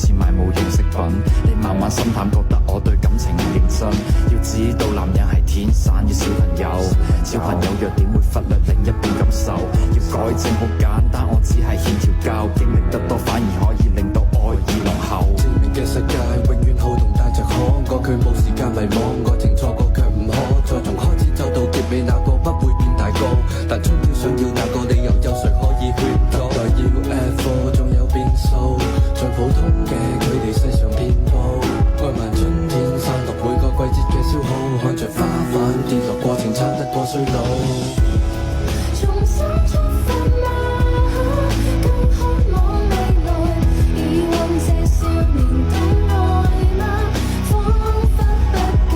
似買冇用飾品。你慢慢心淡，覺得我對感情唔認真。要知道男人係天生要小朋友，小朋友弱點會忽略另一半感受。要改正好簡單，我只係欠調教，經歷得多反而可以令到愛意濃厚。致命嘅世界永遠好動帶着可過，佢冇時間迷惘，愛情錯過卻唔可再從開始走到結尾，那個不會變大個，但終要想要那個理由，有誰可以勸阻？代要 F4 仲有變數，最普通嘅距離世上遍佈，愛漫春天散落每個季節嘅消耗，看着花瓣跌落過程差得過衰老。重新出發嗎？更渴望未來，以往這少年的愛嗎？彷彿不夠，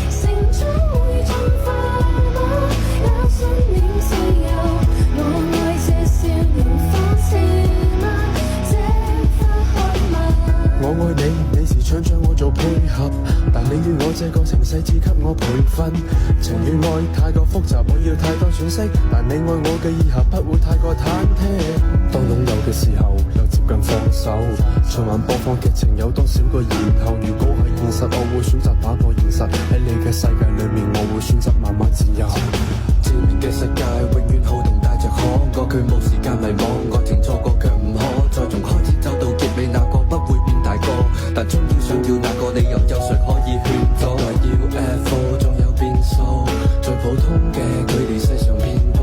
成長會進化嗎？也信念自由，我愛這少年仿似嗎？這花開嗎？我愛你，你時常將我做配合，但你與我這個情勢只給我培訓。情與愛太過複雜，我要太多喘息，但你愛我嘅以後不會太過忐忑。當擁有嘅時候，又接近放手，循環播放劇情有多少個然後？如果係現實，我會選擇打破現實，喺你嘅世界裏面，我會選擇慢慢佔有。致命嘅世界永遠好動帶着可過，佢冇時間迷惘，愛情錯過卻唔可再從開始走到結尾，那個不會變大個，但終要想要那個理由，有誰可以勸阻？代要 F4 仲有變數，最普通嘅距離世上遍佈，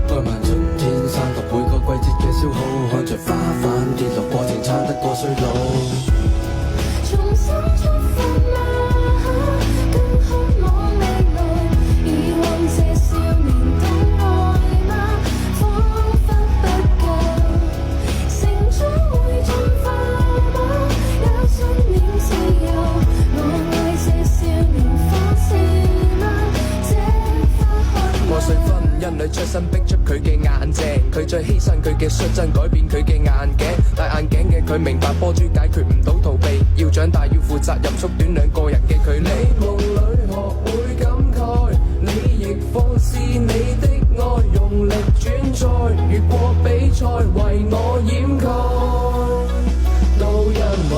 愛漫春天散落每個季節嘅消耗，看着花瓣跌落過程差得過衰老。重新出發嗎？更渴望未來，以往這少年的愛嗎？彷彿不夠，成長會進化嗎？也信念自由，我愛這少年仿似嗎？這花開破碎婚姻裏出身逼出佢嘅眼鏡，佢再犧牲佢嘅率真改變佢嘅眼鏡，戴眼鏡嘅佢明白波珠解決唔到逃避，要長大要負責任，縮短兩個人嘅距離。你夢裏學會感慨，你亦放肆你的愛，用力轉載，越過比賽為我掩蓋，都因為